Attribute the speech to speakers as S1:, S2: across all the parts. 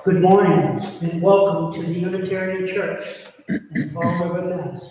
S1: Good morning and welcome to the Unitarian Church in Fall River, Mass.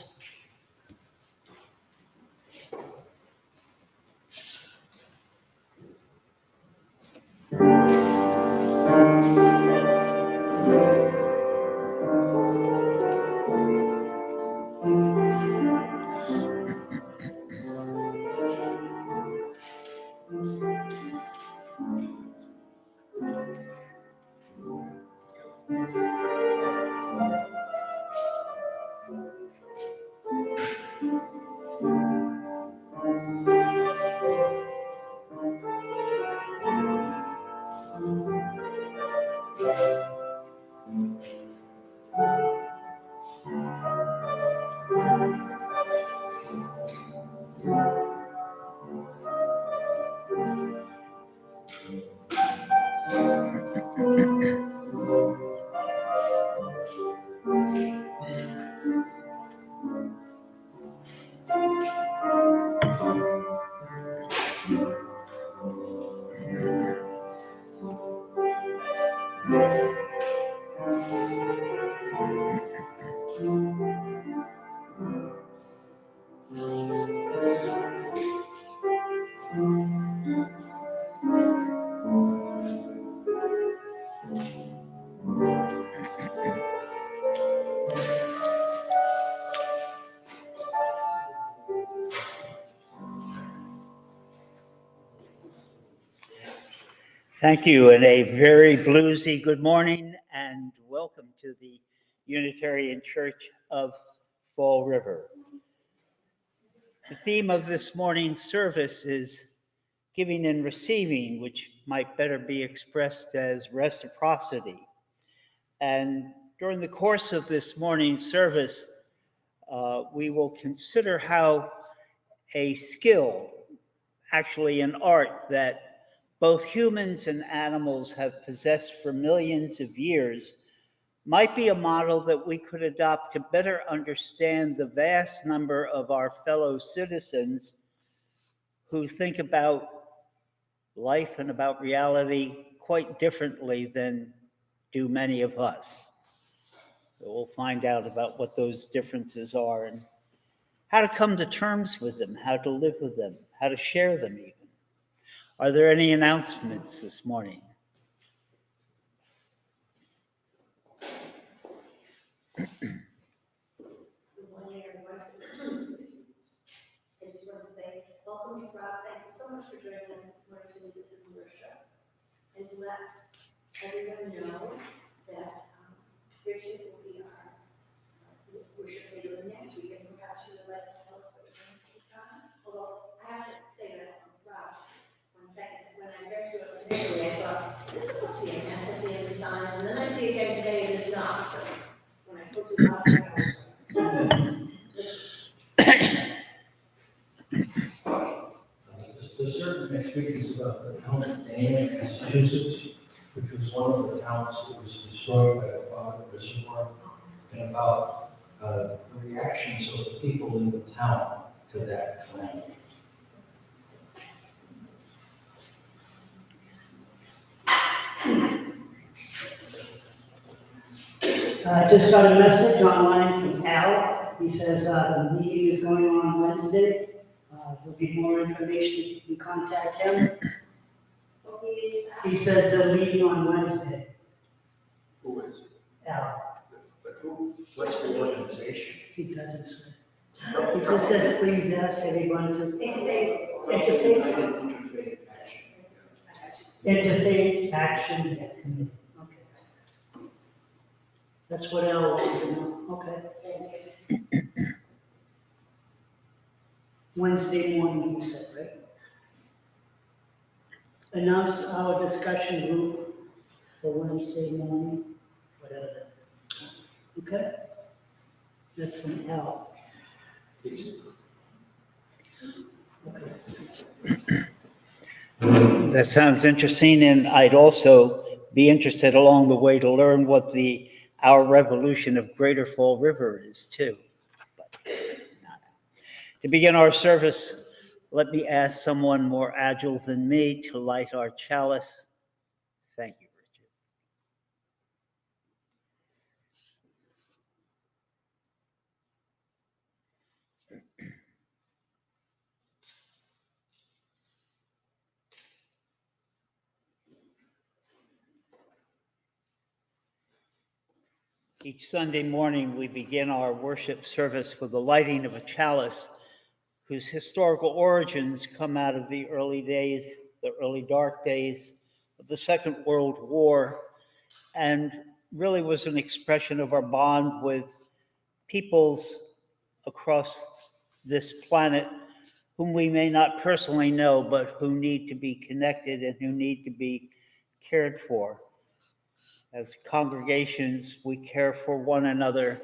S2: Thank you, and a very bluesy good morning, and welcome to the Unitarian Church of Fall River. The theme of this morning's service is giving and receiving, which might better be expressed as reciprocity. And during the course of this morning's service, we will consider how a skill, actually an art that both humans and animals have possessed for millions of years, might be a model that we could adopt to better understand the vast number of our fellow citizens who think about life and about reality quite differently than do many of us. We'll find out about what those differences are and how to come to terms with them, how to live with them, how to share them even. Are there any announcements this morning?
S3: Good morning, everyone. I just want to say welcome to Rob. Thank you so much for joining us this morning to lead us in worship and to let everyone know that Richard will be our worship leader next week, and perhaps you would like to tell us what you're going to speak on. Although I have to say that, Rob, just 1 second. When I read yours initially, I thought this is supposed to be a mess at the end of signs, and then I see again today it is not. So when I told you last week, I was
S4: The service next week is about the town of Dane, Massachusetts, which was one of the towns that was destroyed by the Bonneville Reservoir, and about the reactions of the people in the town to that calamity.
S1: I just got a message online from Al. He says the meeting is going on Wednesday. There'll be more information if you can contact him. He says the meeting on Wednesday.
S4: Who is?
S1: Al,
S4: But who, what's the organization?
S1: he doesn't say. He just says, please ask everyone to interfaith action committee. Okay. That's what Al wanted to know. Okay. Wednesday morning, you said, right? Announce our discussion group for Wednesday morning, whatever. Okay? That's from Al. Okay.
S2: That sounds interesting, and I'd also be interested along the way to learn what our revolution of Greater Fall River is too. But, to begin our service, Let me ask someone more agile than me to light our chalice. Thank you, Richard. Each Sunday morning, we begin our worship service with the lighting of a chalice whose historical origins come out of the early dark days of the Second World War, and really was an expression of our bond with peoples across this planet whom we may not personally know, but who need to be connected and who need to be cared for. As congregations, we care for one another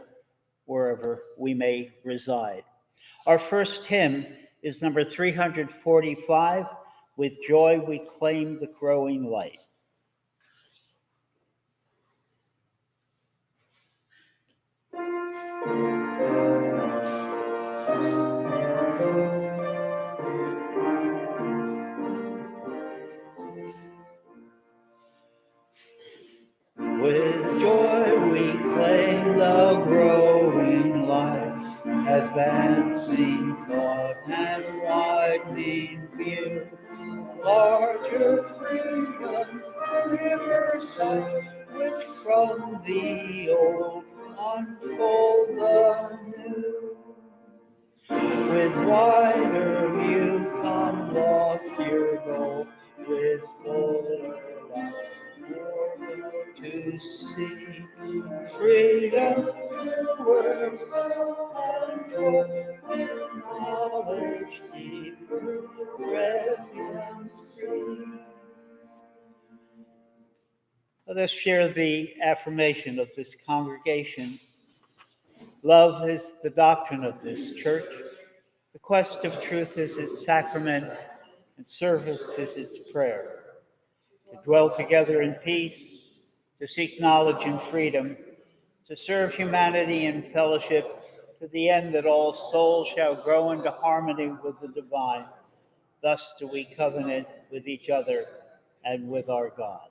S2: wherever we may reside. Our first hymn is number 345, With Joy We Claim the Growing Light. With joy we claim the growing light, advancing thought and widening view, larger freedom, clearer sight, which from the old unfold the new. With wider view come loftier goal, with fuller life, more good to see. Freedom, truer self-control, with knowledge deeper, radiance free. Let us share the affirmation of this congregation. Love is the doctrine of this church. The quest of truth is its sacrament, and service is its prayer. To dwell together in peace, to seek knowledge and freedom, to serve humanity in fellowship, to the end that all souls shall grow into harmony with the divine. Thus do we covenant with each other and with our God.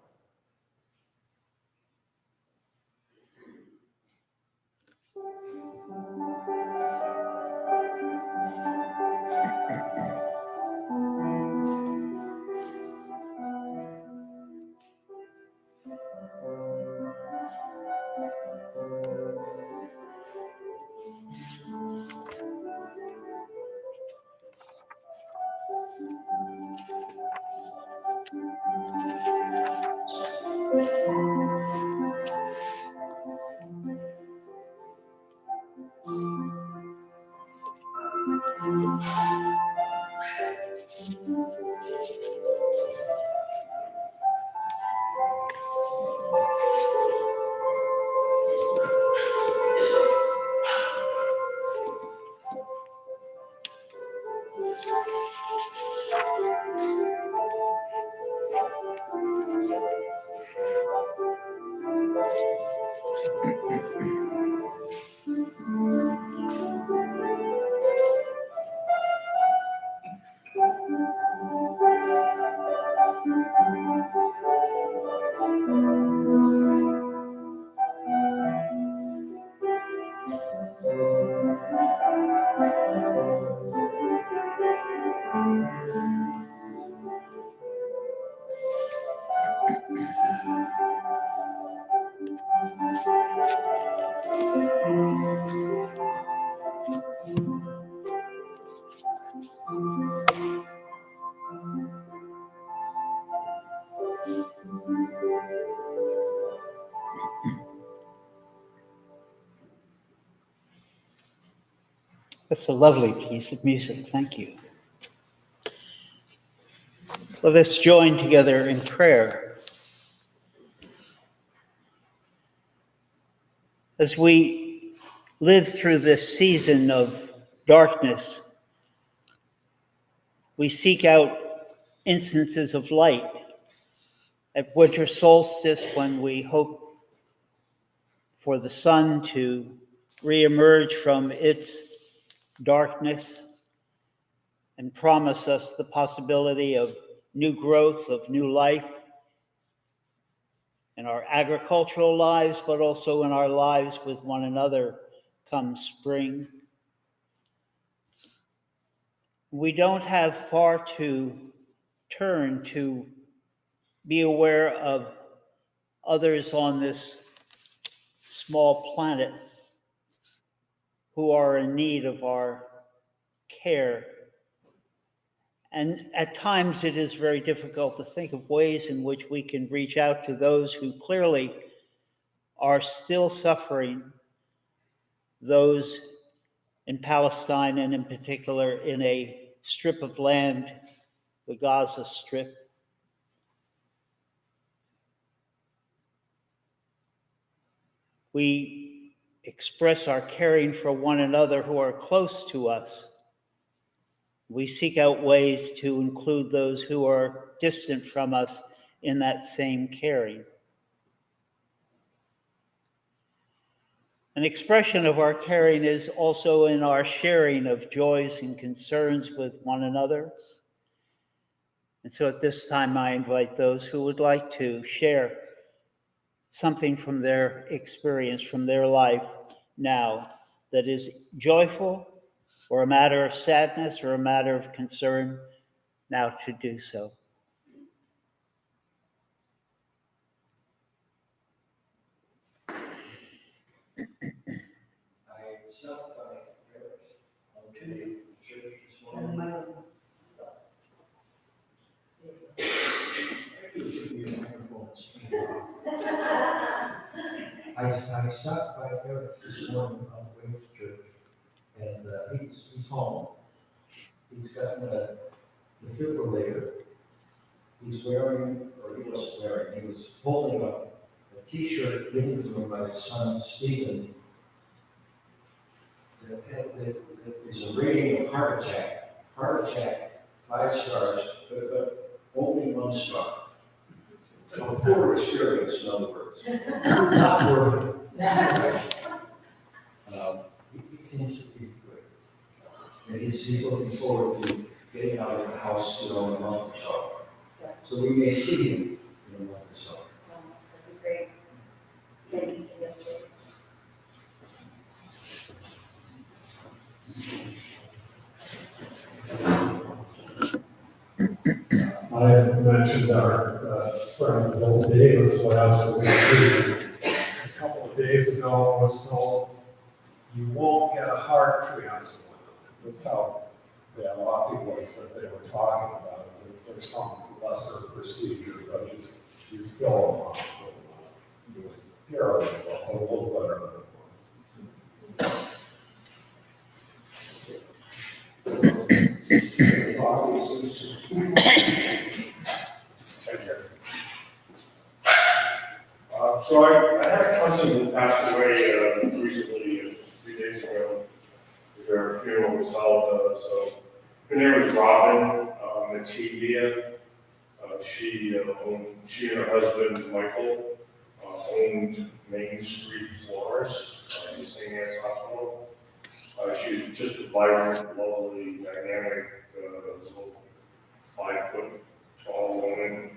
S2: That's a lovely piece of music. Thank you. Let us join together in prayer. As we live through this season of darkness, we seek out instances of light. At winter solstice, when we hope for the sun to reemerge from its darkness and promise us the possibility of new growth, of new life in our agricultural lives, but also in our lives with one another come spring. We don't have far to turn to be aware of others on this small planet who are in need of our care. And at times it is very difficult to think of ways in which we can reach out to those who clearly are still suffering, those in Palestine and in particular in a strip of land, the Gaza Strip. We express our caring for one another who are close to us. We seek out ways to include those who are distant from us in that same caring. An expression of our caring is also in our sharing of joys and concerns with one another. And so at this time, I invite those who would like to share something from their experience, from their life now, that is joyful, or a matter of sadness, or a matter of concern, now to do so.
S4: I stopped by Eric's on Tuesday, church this morning. It should be a microphone screen. I stopped by Eric's this morning on the way to church, and he's home. He's got the defibrillator. He's wearing, or he was wearing, he was holding up a T-shirt given to him by his son Stephen. That is a rating of heart attack. Heart attack, 5 stars, but only 1 star. So a poor experience, in other words. Not worth it. He seems to be good. And he's looking forward to getting out of the house in a month or so. So we may see him in a month or so.
S3: That'd be great. Thank you for the update.
S5: I mentioned our friend Bill Davis last week. A couple of days ago, I was told you won't get a heart transplant. That's how bad off he was that they were talking about it. There's some lesser procedure, but he's still a hospital. Doing terrible, a little better than
S6: So I had a cousin who passed away recently, a few days ago. Their funeral was held, so her name was Robin Mativia. She and her husband Michael owned Main Street Florist in St. Anne's Hospital. She was just a vibrant, lovely, dynamic, little 5-foot-tall woman.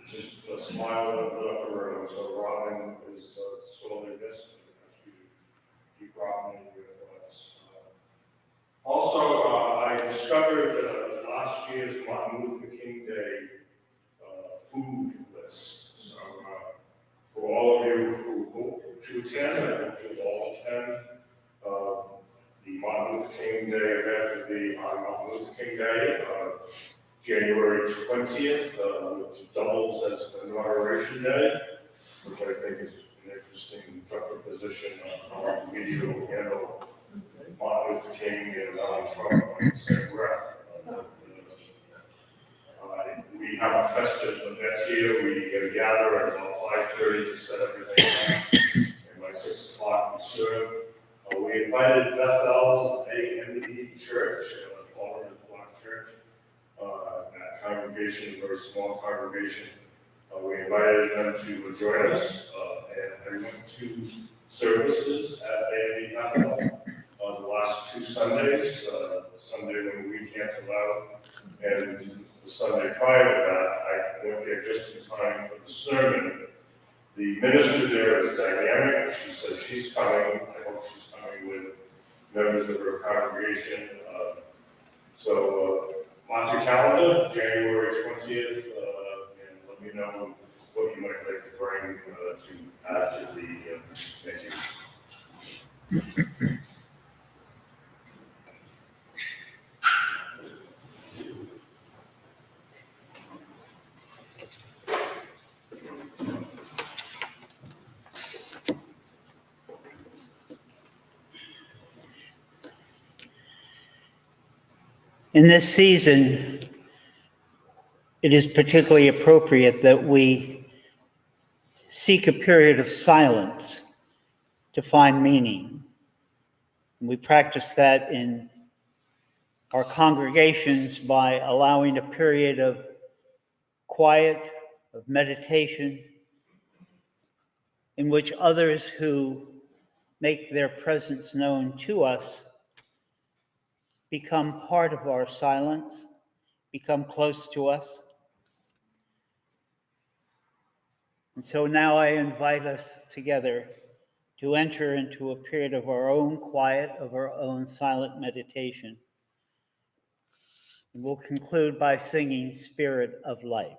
S6: Just a smile that lit up the room. So Robin is sorely missed. She brought me with us. Also, I discovered last year's Martin Luther King Day food list. So for all of you who hope to attend, I hope you'll all attend. The Martin Luther King Day event will be on Martin Luther King Day, January 20th, which doubles as the inauguration day, which I think is an interesting juxtaposition of how the media will handle Martin Luther King and Donald Trump on the same breath. We have a festive event here. We gather at about 5:30 to set everything up, and by 6 o'clock we serve. We invited Bethel's AME Church, Florida Black Church. That congregation, a very small congregation. We invited them to join us, and I went to services at AME Bethel the last 2 Sundays. Sunday when we came canceled out. And the Sunday prior to that, I went there just in time for the sermon. The minister there is dynamic. She says she's coming. I hope she's coming with members of her congregation. So mark your calendar, January 20th, and let me know what you might like to bring to add to the next year.
S2: In this season, it is particularly appropriate that we seek a period of silence to find meaning. And we practice that in our congregations by allowing a period of quiet, of meditation, in which others who make their presence known to us become part of our silence, become close to us. And so now I invite us together to enter into a period of our own quiet, of our own silent meditation. And we'll conclude by singing Spirit of Life.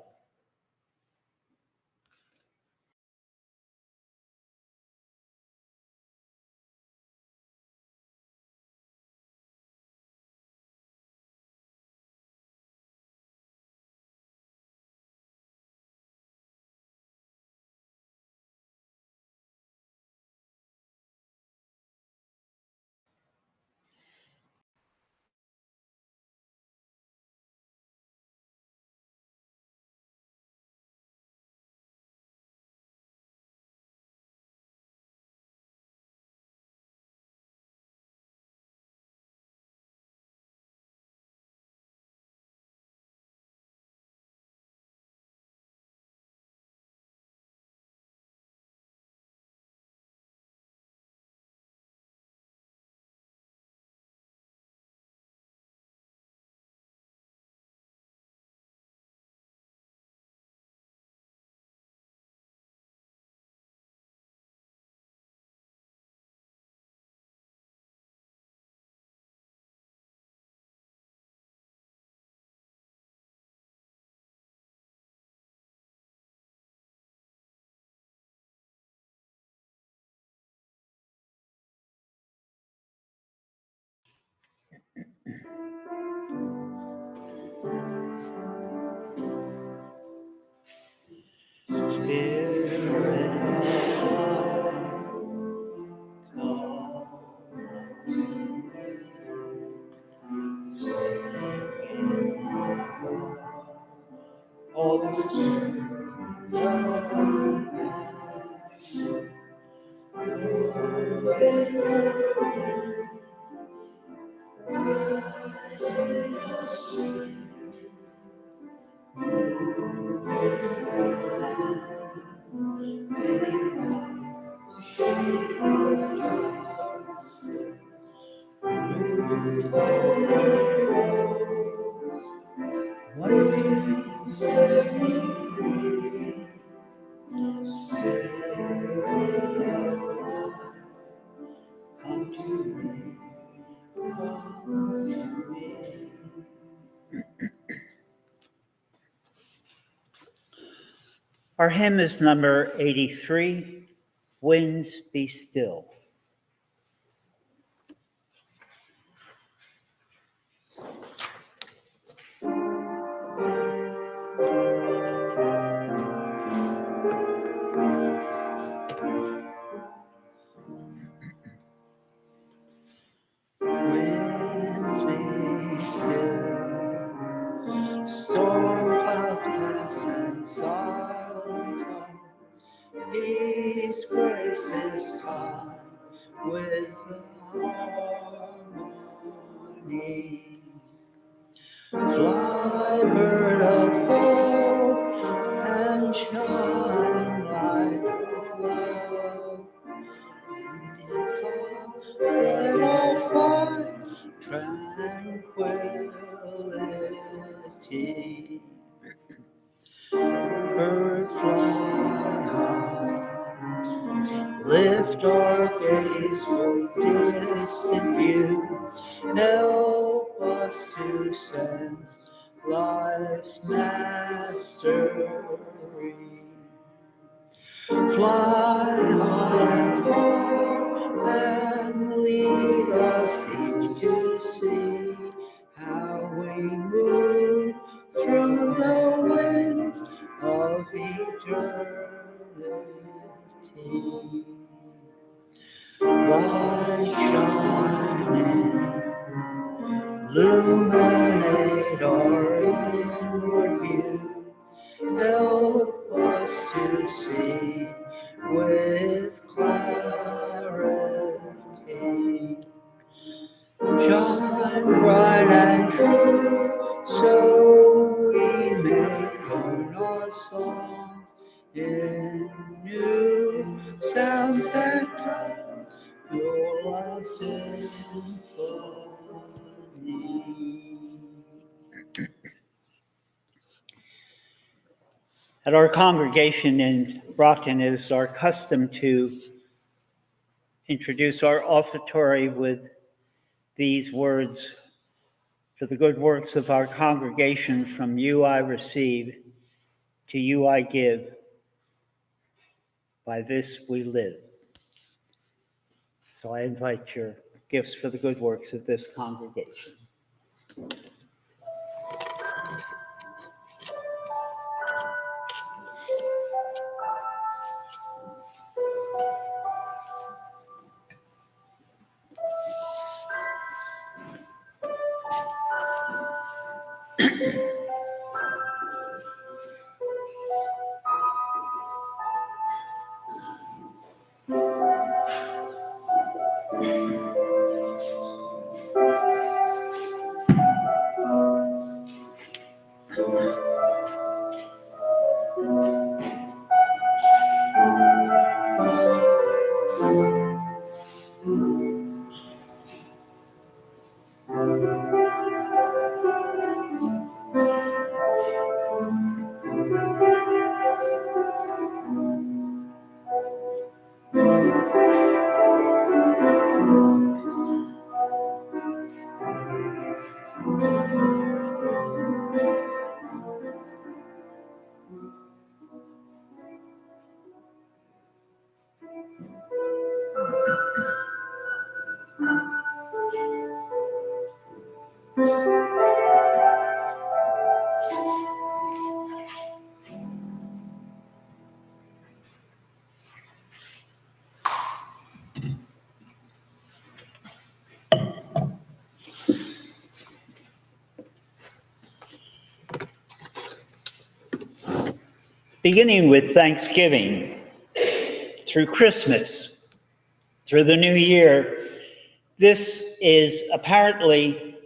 S2: Spirit of life, come all the streets of Our hymn is number 83, Winds Be Still. Winds be still, storm clouds pass and silence come. Peace, grace is high with harmony. Fly, bird of hope, and shine, light of love. Let all find tranquility. Bird fly high, lift our gaze for distant view, help us to sense life's mastery. Fly high and far and lead us each to see how we move through the winds of eternity. Light shining, illuminate our inward view. Help us to see with clarity. Shine bright and true, so we may learn our songs in new sounds that come your symphony. At our congregation in Brockton, it is our custom to introduce our offertory with these words: "For the good works of our congregation, from you I receive, to you I give. By this we live." So I invite your gifts for the good works of this congregation. Beginning with Thanksgiving, through Christmas, through the New Year, this is apparently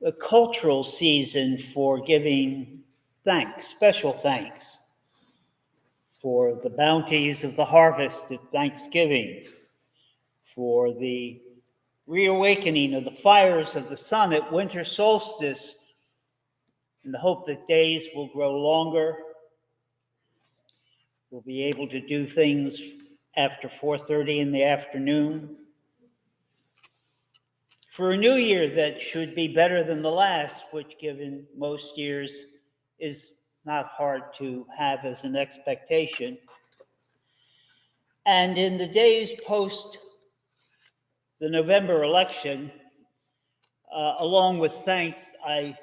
S2: a cultural season for giving thanks, special thanks, for the bounties of the harvest at Thanksgiving, for the reawakening of the fires of the sun at winter solstice, in the hope that days will grow longer. We'll be able to do things after 4:30 in the afternoon. For a new year that should be better than the last, which given most years is not hard to have as an expectation. And in the days post the November election, along with thanks, I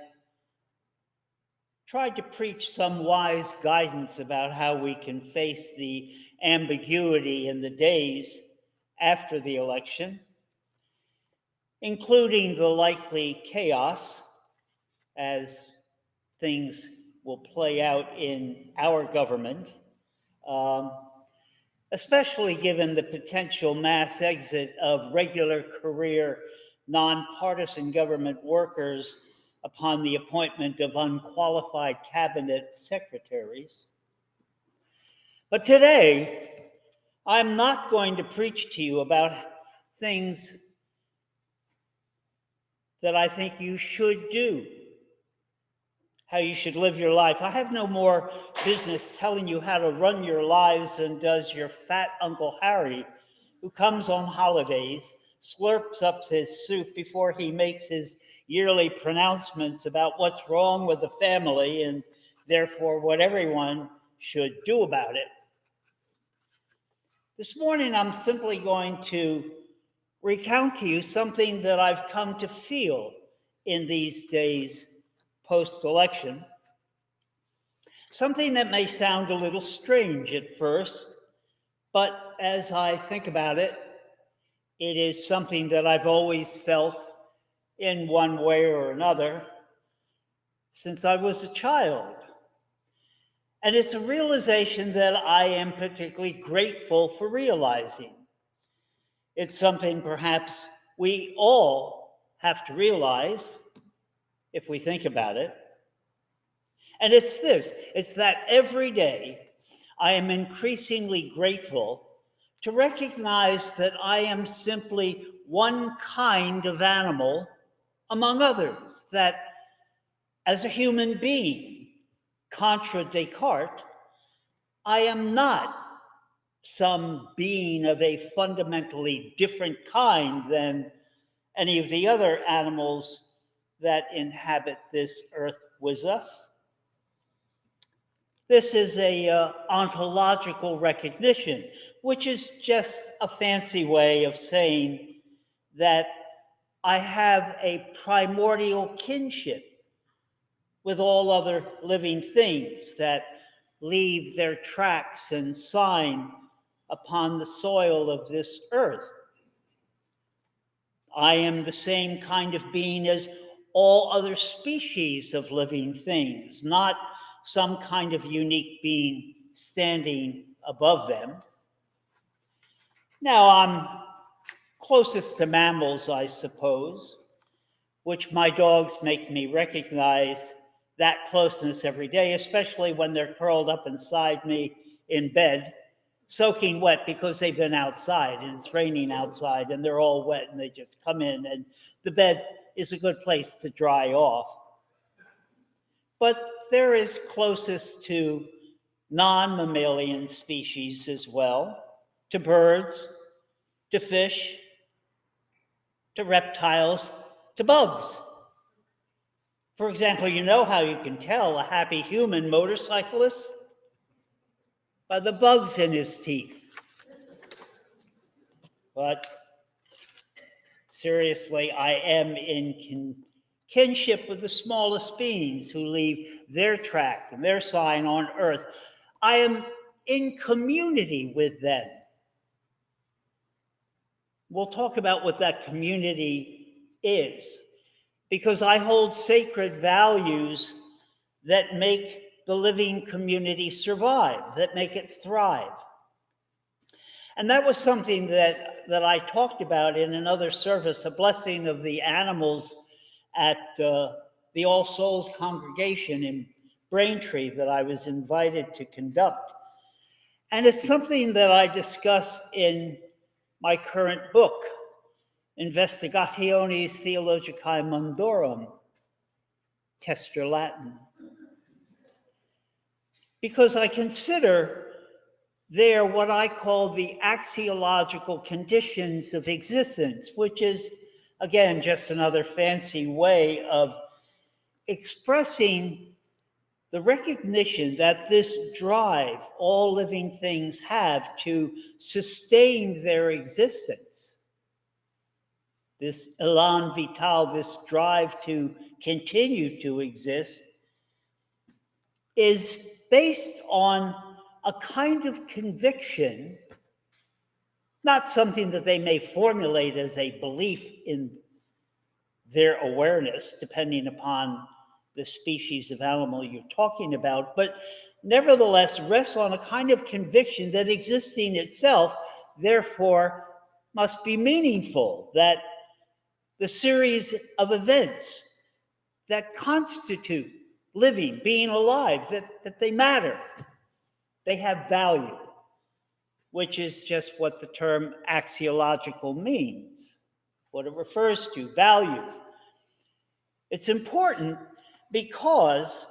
S2: tried to preach some wise guidance about how we can face the ambiguity in the days after the election, including the likely chaos as things will play out in our government, especially given the potential mass exit of regular career, nonpartisan government workers upon the appointment of unqualified cabinet secretaries. But today, I'm not going to preach to you about things that I think you should do. how you should live your life. I have no more business telling you how to run your lives than does your fat Uncle Harry, who comes on holidays, slurps up his soup before he makes his yearly pronouncements about what's wrong with the family and therefore what everyone should do about it. This morning, I'm simply going to recount to you something that I've come to feel in these days post-election. Something that may sound a little strange at first, but as I think about it, it is something that I've always felt in one way or another since I was a child. And it's a realization that I am particularly grateful for realizing. It's something perhaps we all have to realize if we think about it. And it's this, it's that every day I am increasingly grateful to recognize that I am simply one kind of animal among others, that as a human being, contra Descartes, I am not some being of a fundamentally different kind than any of the other animals that inhabit this earth with us. This is a ontological recognition, which is just a fancy way of saying that I have a primordial kinship with all other living things that leave their tracks and sign upon the soil of this earth. I am the same kind of being as all other species of living things, not some kind of unique being standing above them. Now, I'm closest to mammals, I suppose, which my dogs make me recognize that closeness every day, especially when they're curled up inside me in bed, soaking wet because they've been outside and it's raining outside and they're all wet and they just come in, and the bed is a good place to dry off. But they're as closest to non-mammalian species as well, to birds, to fish, to reptiles, to bugs. For example, you know how you can tell a happy human motorcyclist? By the bugs in his teeth. But seriously, I am in kinship with the smallest beings who leave their track and their sign on earth. I am in community with them. We'll talk about what that community is, because I hold sacred values that make the living community survive, that make it thrive. And that was something that I talked about in another service, a blessing of the animals at the All Souls congregation in Braintree that I was invited to conduct. And it's something that I discuss in my current book, Investigationes Theologicae Mundorum, Tester Latin. Because I consider there what I call the axiological conditions of existence, which is, again, just another fancy way of expressing the recognition that this drive all living things have to sustain their existence, this elan vital, this drive to continue to exist, is based on a kind of conviction, not something that they may formulate as a belief in their awareness, depending upon the species of animal you're talking about, but nevertheless rests on a kind of conviction that existing itself, therefore, must be meaningful, that the series of events that constitute living, being alive, that they matter, they have value, which is just what the term axiological means, what it refers to, value. It's important because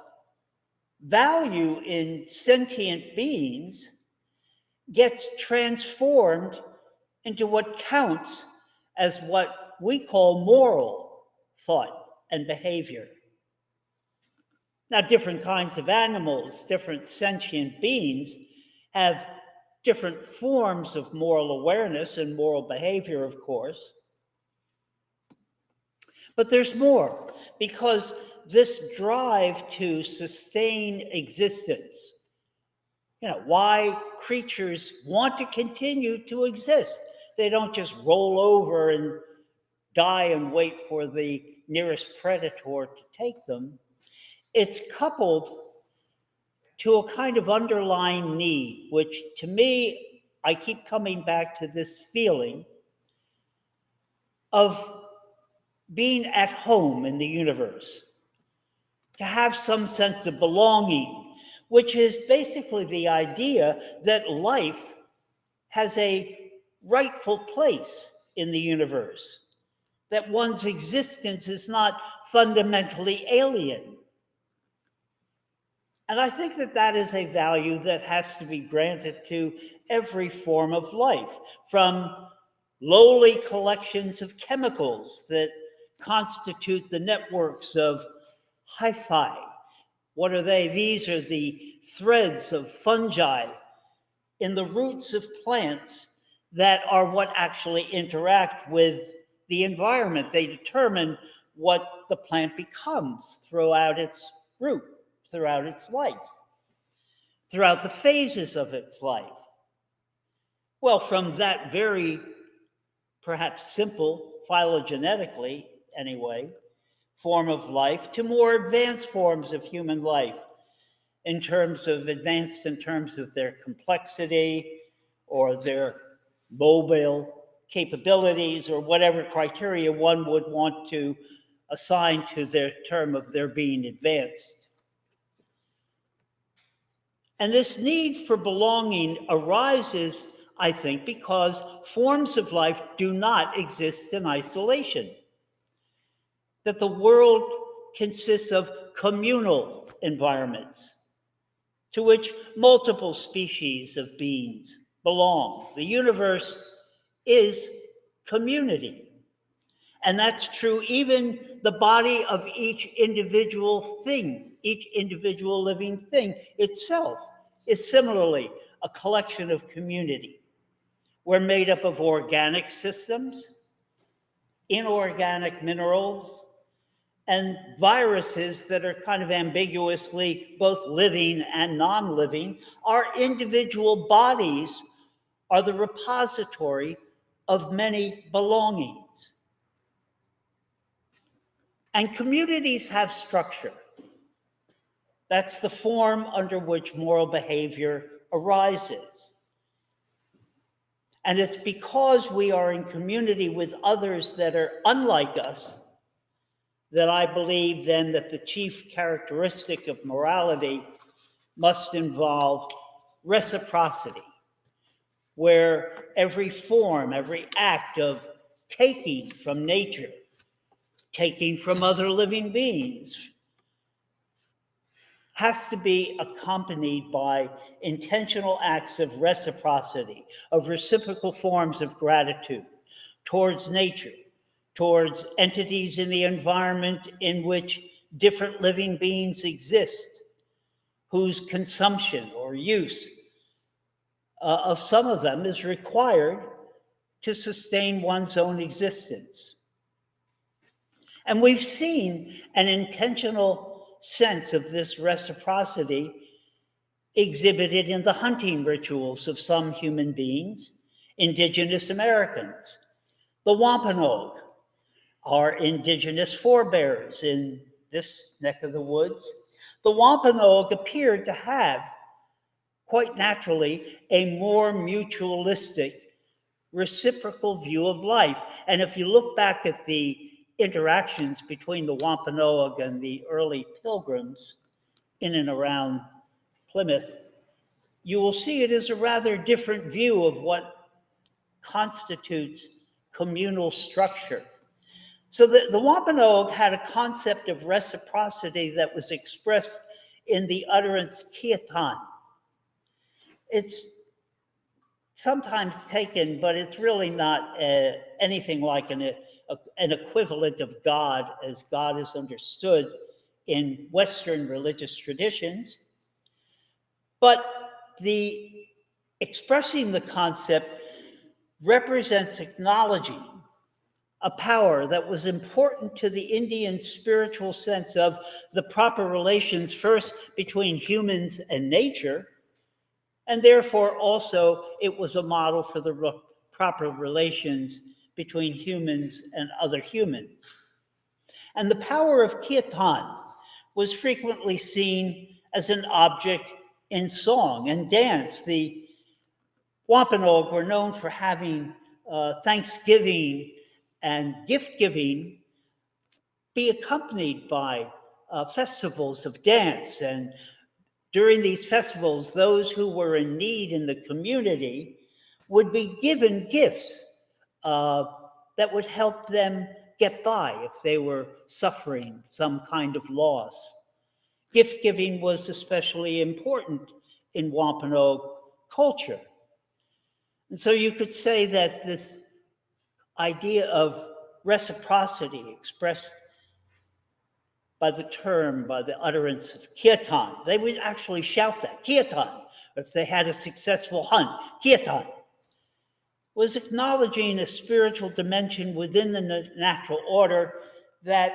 S2: value in sentient beings gets transformed into what counts as what we call moral thought and behavior. Now, different kinds of animals, different sentient beings have different forms of moral awareness and moral behavior, of course. But there's more, because this drive to sustain existence, why creatures want to continue to exist. They don't just roll over and die and wait for the nearest predator to take them. It's coupled to a kind of underlying need, which to me, I keep coming back to this feeling of being at home in the universe, to have some sense of belonging, which is basically the idea that life has a rightful place in the universe, that one's existence is not fundamentally alien. And I think that that is a value that has to be granted to every form of life, from lowly collections of chemicals that constitute the networks of hi-fi. What are they? These are the threads of fungi in the roots of plants that are what actually interact with the environment. They determine what the plant becomes throughout its root, throughout its life, throughout the phases of its life. Well, from that very perhaps simple, phylogenetically anyway, form of life to more advanced forms of human life, advanced in terms of their complexity or their mobile capabilities or whatever criteria one would want to assign to their term of their being advanced. And this need for belonging arises, I think, because forms of life do not exist in isolation. That the world consists of communal environments to which multiple species of beings belong. The universe is community. And that's true even the body of each individual thing, each individual living thing itself is similarly a collection of community. We're made up of organic systems, inorganic minerals, and viruses that are kind of ambiguously both living and non-living. Our individual bodies are the repository of many belongings. And communities have structure. That's the form under which moral behavior arises. And it's because we are in community with others that are unlike us that I believe then that the chief characteristic of morality must involve reciprocity, where every form, every act of taking from nature, taking from other living beings, has to be accompanied by intentional acts of reciprocity, of reciprocal forms of gratitude towards nature, towards entities in the environment in which different living beings exist, whose consumption or use of some of them is required to sustain one's own existence. And we've seen an intentional sense of this reciprocity exhibited in the hunting rituals of some human beings, indigenous Americans. The Wampanoag, our indigenous forebears in this neck of the woods. The Wampanoag appeared to have, quite naturally, a more mutualistic, reciprocal view of life. And if you look back at the interactions between the Wampanoag and the early pilgrims in and around Plymouth, you will see it is a rather different view of what constitutes communal structure. So the Wampanoag had a concept of reciprocity that was expressed in the utterance kirtan. It's sometimes taken, but it's really not anything like an equivalent of God as God is understood in Western religious traditions. But the expressing the concept represents acknowledging a power that was important to the Indian spiritual sense of the proper relations first between humans and nature, and therefore also it was a model for the proper relations between humans and other humans. And the power of kirtan was frequently seen as an object in song and dance. The Wampanoag were known for having Thanksgiving and gift giving be accompanied by festivals of dance. And during these festivals, those who were in need in the community would be given gifts that would help them get by if they were suffering some kind of loss. Gift giving was especially important in Wampanoag culture. And so you could say that this idea of reciprocity expressed by the term, by the utterance of kirtan, they would actually shout that, kirtan, if they had a successful hunt, kirtan, was acknowledging a spiritual dimension within the natural order that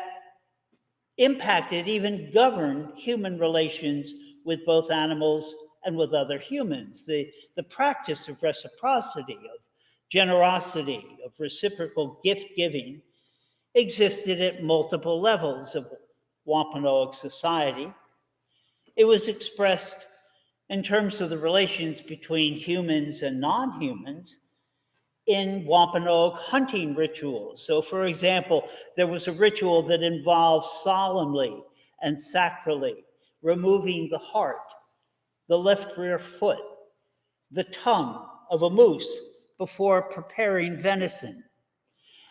S2: impacted, even governed human relations with both animals and with other humans. The practice of reciprocity, of generosity, of reciprocal gift giving existed at multiple levels of Wampanoag society. It was expressed in terms of the relations between humans and non-humans in Wampanoag hunting rituals. So, for example, there was a ritual that involved solemnly and sacrally removing the heart, the left rear foot, the tongue of a moose before preparing venison.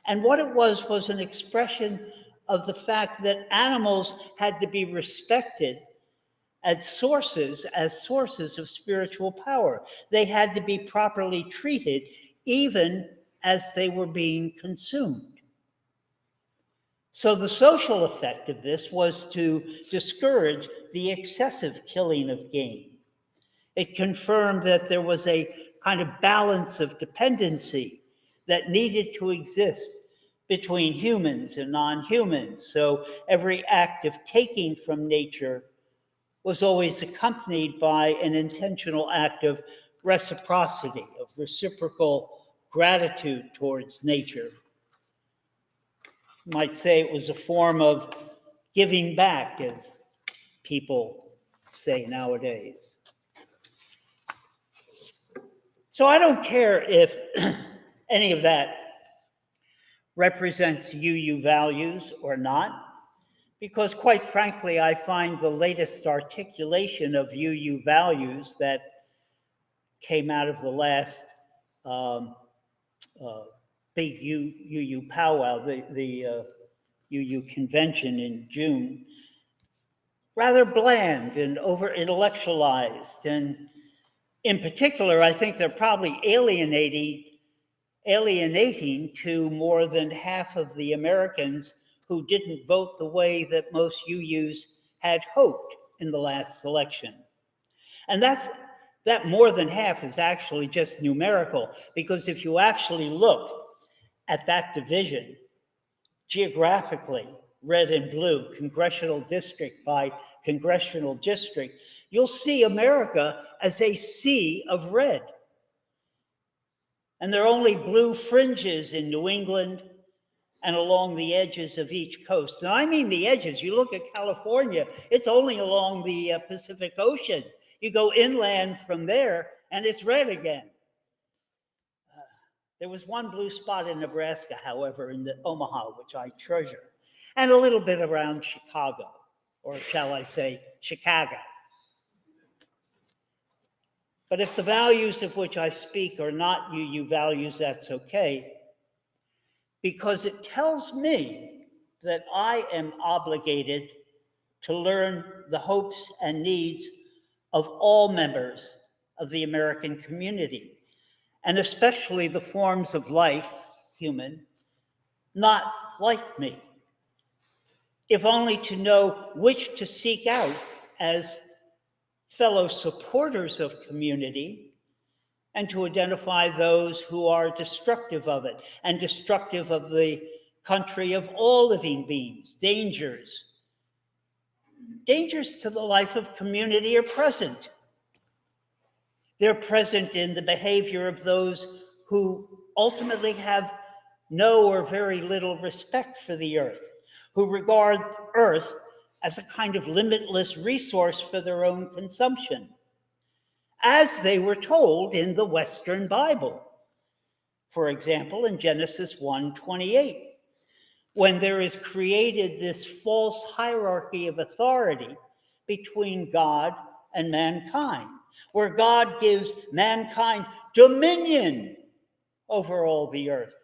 S2: And what it was an expression of the fact that animals had to be respected as sources of spiritual power. They had to be properly treated even as they were being consumed. So the social effect of this was to discourage the excessive killing of game. It confirmed that there was a kind of balance of dependency that needed to exist between humans and non-humans. So every act of taking from nature was always accompanied by an intentional act of reciprocity, of reciprocal gratitude towards nature. You might say it was a form of giving back, as people say nowadays. So I don't care if any of that represents UU values or not, because quite frankly, I find the latest articulation of UU values that came out of the last big UU powwow, the UU convention in June, rather bland and over-intellectualized. And in particular, I think they're probably alienating to more than half of the Americans who didn't vote the way that most UUs had hoped in the last election. And that more than half is actually just numerical, because if you actually look at that division geographically, red and blue, congressional district by congressional district, you'll see America as a sea of red. And there are only blue fringes in New England and along the edges of each coast. And I mean the edges. You look at California, it's only along the Pacific Ocean. You go inland from there, and it's red again. There was one blue spot in Nebraska, however, in the Omaha, which I treasure, and a little bit around Chicago, or shall I say, Chicago. But if the values of which I speak are not UU values, that's okay, because it tells me that I am obligated to learn the hopes and needs of all members of the American community, and especially the forms of life, human, not like me, if only to know which to seek out as fellow supporters of community, and to identify those who are destructive of it and destructive of the country of all living beings. Dangers to the life of community are present. They're present in the behavior of those who ultimately have no or very little respect for the earth, who regard earth as a kind of limitless resource for their own consumption, as they were told in the Western Bible. For example, in Genesis 1:28, when there is created this false hierarchy of authority between God and mankind, where God gives mankind dominion over all the earth,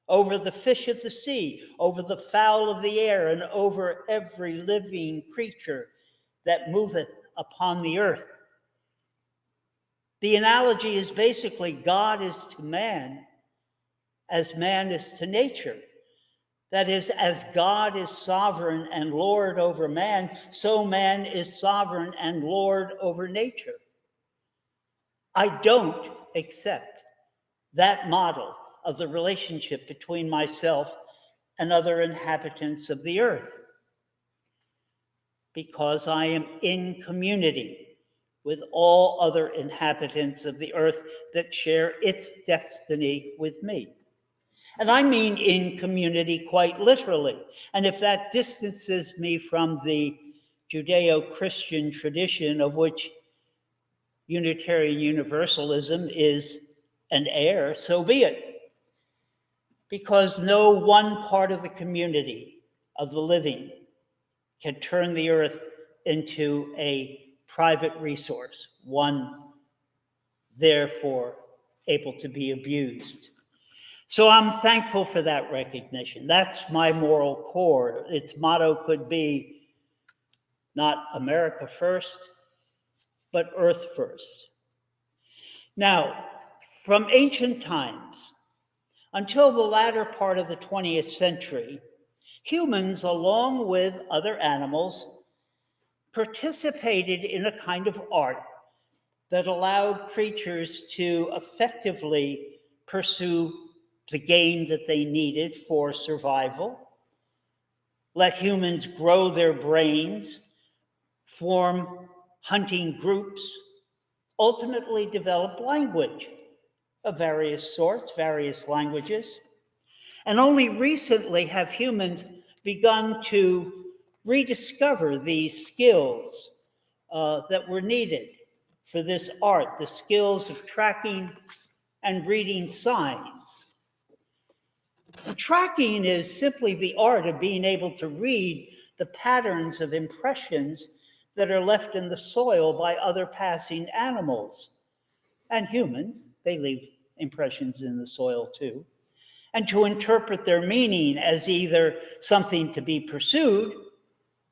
S2: over the fish of the sea, over the fowl of the air, and over every living creature that moveth upon the earth. The analogy is basically God is to man as man is to nature. That is, as God is sovereign and Lord over man, so man is sovereign and Lord over nature. I don't accept that model of the relationship between myself and other inhabitants of the earth, because I am in community with all other inhabitants of the earth that share its destiny with me. And I mean in community quite literally. And if that distances me from the Judeo-Christian tradition of which Unitarian Universalism is an heir, so be it. Because no one part of the community of the living can turn the earth into a private resource, one therefore able to be abused. So I'm thankful for that recognition. That's my moral core. Its motto could be not America first, but earth first. Now, from ancient times until the latter part of the 20th century, humans, along with other animals, participated in a kind of art that allowed creatures to effectively pursue the game that they needed for survival, let humans grow their brains, form hunting groups, ultimately develop language of various sorts, various languages. And only recently have humans begun to rediscover these skills that were needed for this art, the skills of tracking and reading signs. Tracking is simply the art of being able to read the patterns of impressions that are left in the soil by other passing animals and humans. They leave impressions in the soil too. And to interpret their meaning as either something to be pursued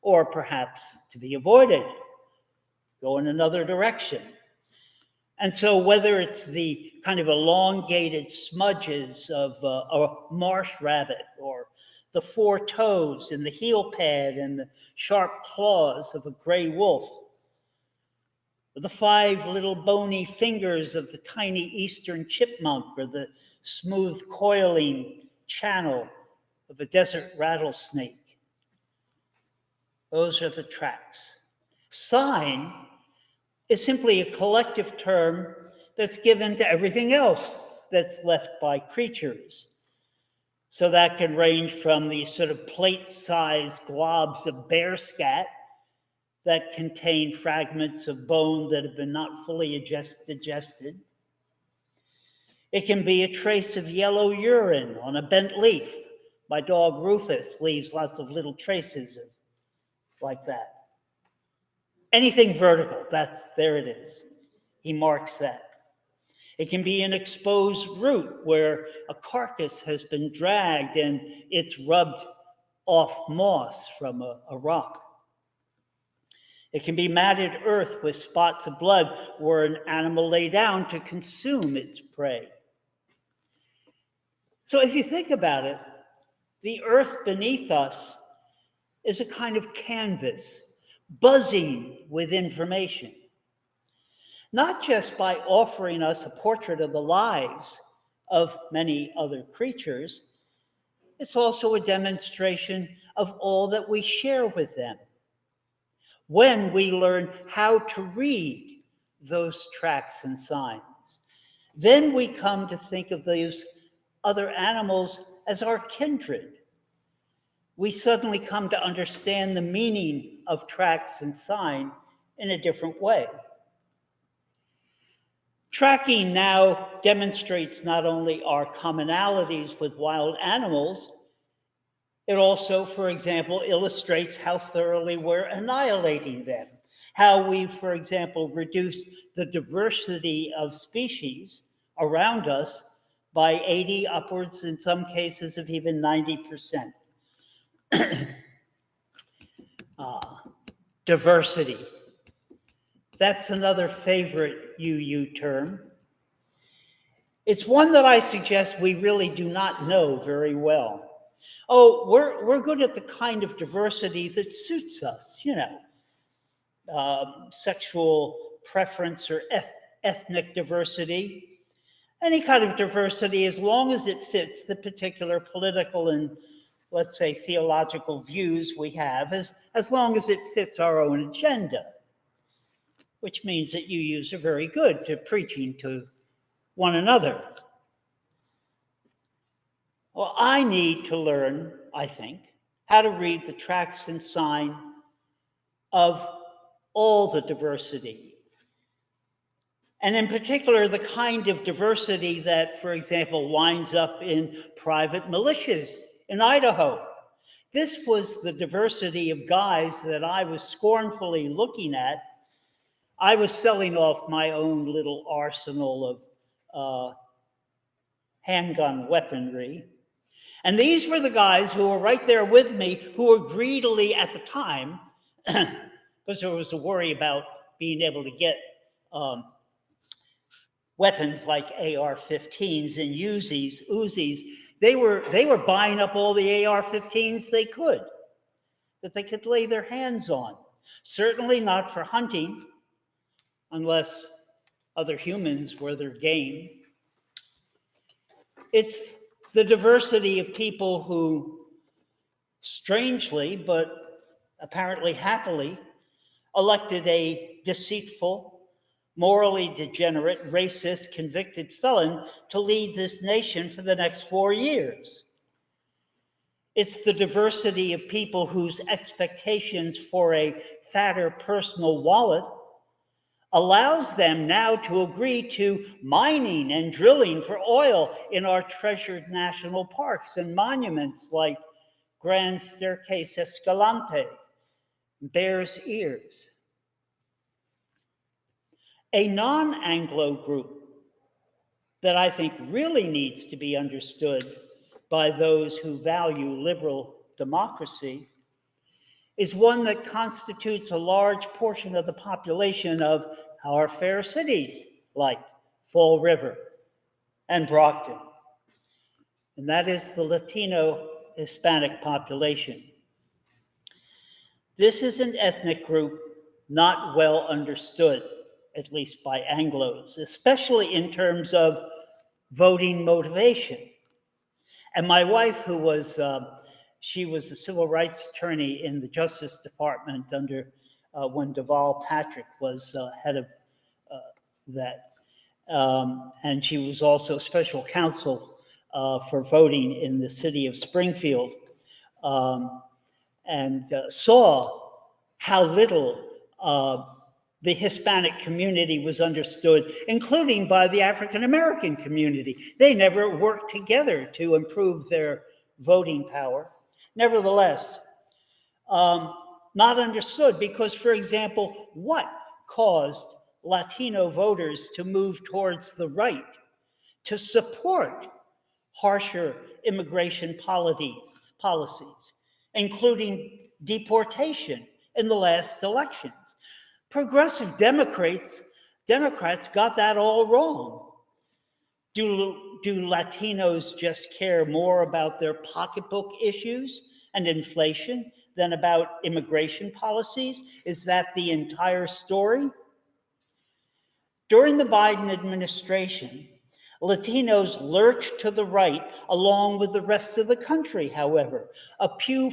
S2: or perhaps to be avoided, go in another direction. And so whether it's the kind of elongated smudges of a marsh rabbit, or the four toes and the heel pad and the sharp claws of a gray wolf, or the five little bony fingers of the tiny eastern chipmunk, or the smooth coiling channel of a desert rattlesnake, those are the tracks. Sign is simply a collective term that's given to everything else that's left by creatures. So that can range from these sort of plate-sized globs of bear scat that contain fragments of bone that have been not fully digested. It can be a trace of yellow urine on a bent leaf. My dog Rufus leaves lots of little traces like that. Anything vertical, there it is. He marks that. It can be an exposed root where a carcass has been dragged and it's rubbed off moss from a rock. It can be matted earth with spots of blood where an animal lay down to consume its prey. So if you think about it, the earth beneath us is a kind of canvas buzzing with information, not just by offering us a portrait of the lives of many other creatures, it's also a demonstration of all that we share with them. When we learn how to read those tracks and signs, then we come to think of those other animals as our kindred. We suddenly come to understand the meaning of tracks and sign in a different way. Tracking now demonstrates not only our commonalities with wild animals, it also, for example, illustrates how thoroughly we're annihilating them, how we, for example, reduce the diversity of species around us by 80, upwards in some cases of even 90%. Diversity. That's another favorite UU term. It's one that I suggest we really do not know very well. Oh, we're good at the kind of diversity that suits us, sexual preference or ethnic diversity, any kind of diversity as long as it fits the particular political and, let's say, theological views we have, as long as it fits our own agenda, which means that UUs are very good to preaching to one another. Well, I need to learn, I think, how to read the tracks and sign of all the diversity. And in particular, the kind of diversity that, for example, winds up in private militias in Idaho. This was the diversity of guys that I was scornfully looking at. I was selling off my own little arsenal of handgun weaponry. And these were the guys who were right there with me, who were greedily at the time, because there was a worry about being able to get weapons like AR-15s and Uzis. They were buying up all the AR-15s they could, that they could lay their hands on. Certainly not for hunting, unless other humans were their game. It's the diversity of people who, strangely, but apparently happily, elected a deceitful, morally degenerate, racist, convicted felon to lead this nation for the next 4 years. It's the diversity of people whose expectations for a fatter personal wallet allows them now to agree to mining and drilling for oil in our treasured national parks and monuments like Grand Staircase Escalante, Bear's Ears. A non-Anglo group that I think really needs to be understood by those who value liberal democracy is one that constitutes a large portion of the population of our fair cities like Fall River and Brockton. And that is the Latino Hispanic population. This is an ethnic group not well understood, at least by Anglos, especially in terms of voting motivation. And my wife, who was, she was a civil rights attorney in the Justice Department under when Deval Patrick was head of that. And she was also special counsel for voting in the city of Springfield, and saw how little the Hispanic community was understood, including by the African American community. They never worked together to improve their voting power. Nevertheless, not understood because, for example, what caused Latino voters to move towards the right, to support harsher immigration policies, including deportation in the last elections. Progressive Democrats got that all wrong. Do Latinos just care more about their pocketbook issues and inflation than about immigration policies? Is that the entire story? During the Biden administration, Latinos lurched to the right along with the rest of the country, however. A Pew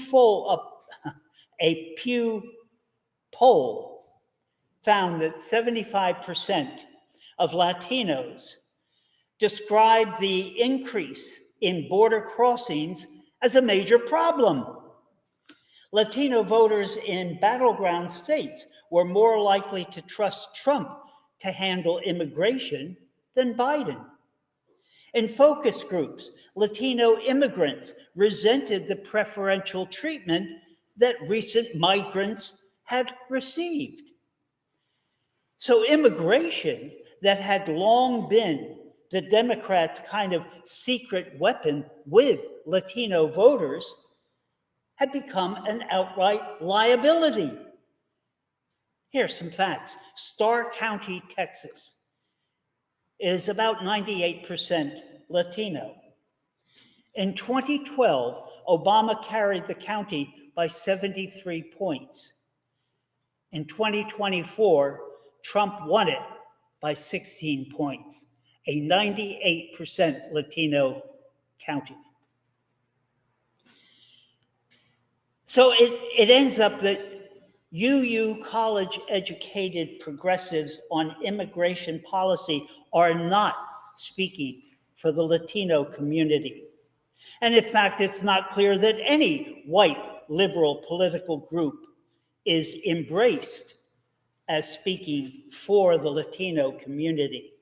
S2: poll found that 75% of Latinos described the increase in border crossings as a major problem. Latino voters in battleground states were more likely to trust Trump to handle immigration than Biden. In focus groups, Latino immigrants resented the preferential treatment that recent migrants had received. So immigration, that had long been the Democrats' kind of secret weapon with Latino voters, had become an outright liability. Here's some facts. Starr County, Texas, is about 98% Latino. In 2012, Obama carried the county by 73 points. In 2024, Trump won it by 16 points, a 98% Latino county. So it ends up that UU college-educated progressives on immigration policy are not speaking for the Latino community. And in fact, it's not clear that any white liberal political group is embraced as speaking for the Latino community.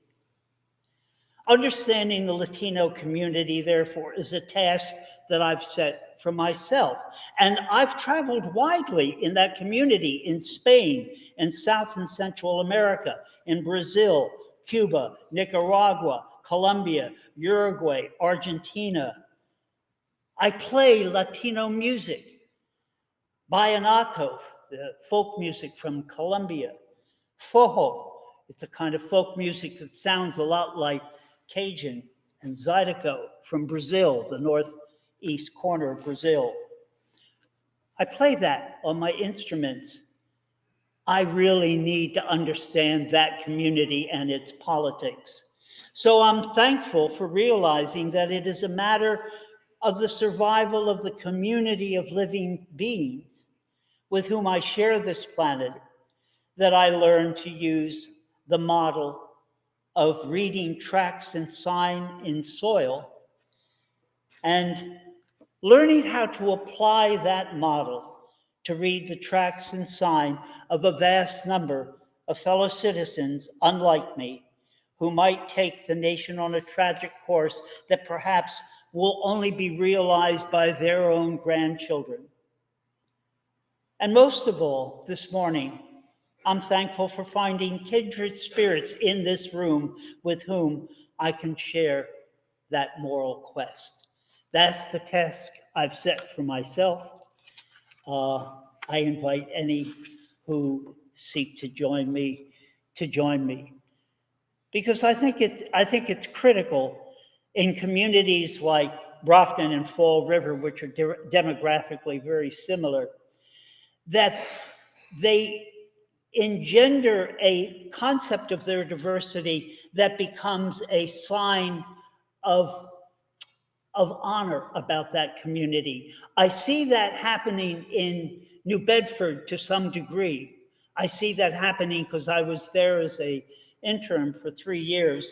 S2: Understanding the Latino community, therefore, is a task that I've set for myself. And I've traveled widely in that community, in Spain, in South and Central America, in Brazil, Cuba, Nicaragua, Colombia, Uruguay, Argentina. I play Latino music, vallenato, the folk music from Colombia, forró. It's a kind of folk music that sounds a lot like Cajun, and Zydeco from Brazil, the northeast corner of Brazil. I play that on my instruments. I really need to understand that community and its politics. So I'm thankful for realizing that it is a matter of the survival of the community of living beings with whom I share this planet that I learned to use the model of reading tracks and sign in soil and learning how to apply that model to read the tracks and sign of a vast number of fellow citizens unlike me who might take the nation on a tragic course that perhaps will only be realized by their own grandchildren. And most of all, this morning, I'm thankful for finding kindred spirits in this room with whom I can share that moral quest. That's the task I've set for myself. I invite any who seek to join me to join me, because I think it's critical in communities like Brockton and Fall River, which are demographically very similar, that they engender a concept of their diversity that becomes a sign of honor about that community. I see that happening in New Bedford to some degree. I see that happening because I was there as an intern for 3 years.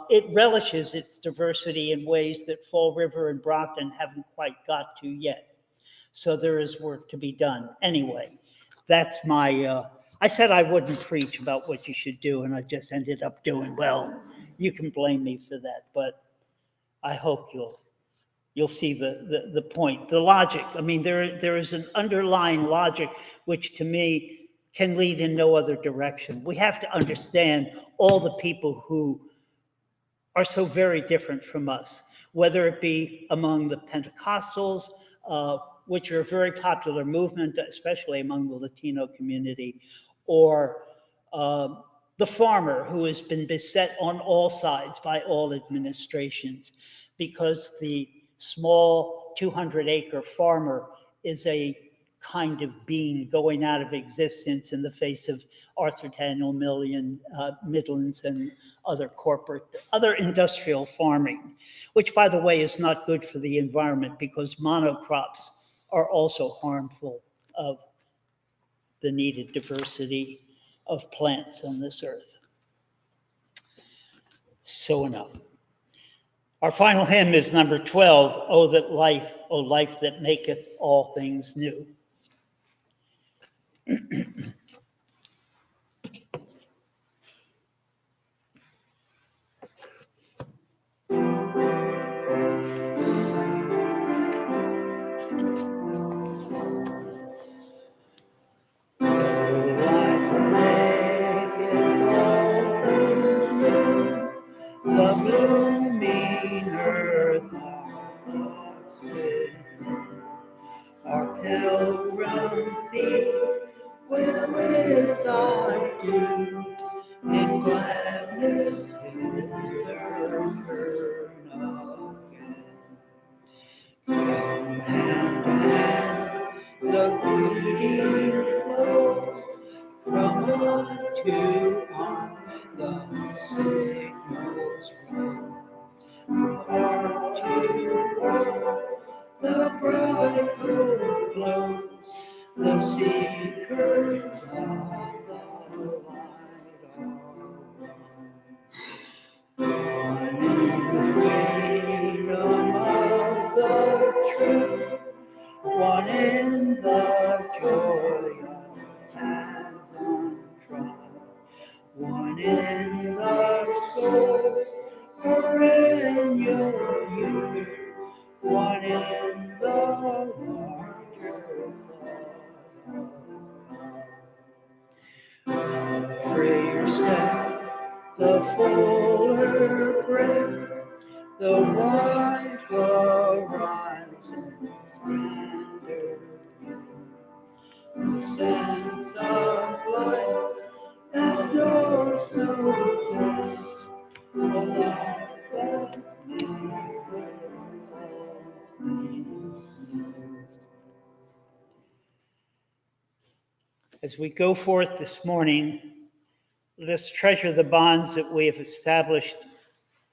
S2: It relishes its diversity in ways that Fall River and Brockton haven't quite got to yet. So there is work to be done. Anyway, that's my, I said I wouldn't preach about what you should do, and I just ended up doing, well, you can blame me for that, but I hope you'll see the point, the logic. I mean, there is an underlying logic which to me can lead in no other direction. We have to understand all the people who are so very different from us, whether it be among the Pentecostals, which are a very popular movement, especially among the Latino community, or the farmer who has been beset on all sides by all administrations, because the small 200-acre farmer is a kind of being going out of existence in the face of Arthur Daniel Million, Midlands, and other industrial farming, which, by the way, is not good for the environment because monocrops are also harmful of the needed diversity of plants on this earth. So enough. Our final hymn is number 12, Oh Life That Maketh All Things New. The blooming earth, our thoughts within, our pilgrim feet with thy dew, in gladness hither turn again. From hand to hand the greeting flows, from eye to arm the signals run. From heart to heart the bright hope glows, the seekers of the light are one in the freedom of the truth, one in the joy of paths untrod, one in the soul's perennial youth, one in the larger thought of God. The freer step, the fuller breath, the wide horizon grander view, the sense of life that knows no death, the life that makes all things new. As we go forth this morning, let us treasure the bonds that we have established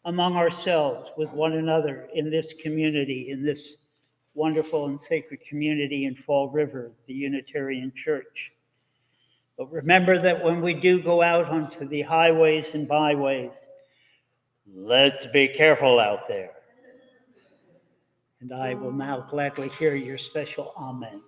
S2: among ourselves, with one another in this community, in this wonderful and sacred community in Fall River, the Unitarian Church. But remember that when we do go out onto the highways and byways, let's be careful out there. And I will now gladly hear your special amen.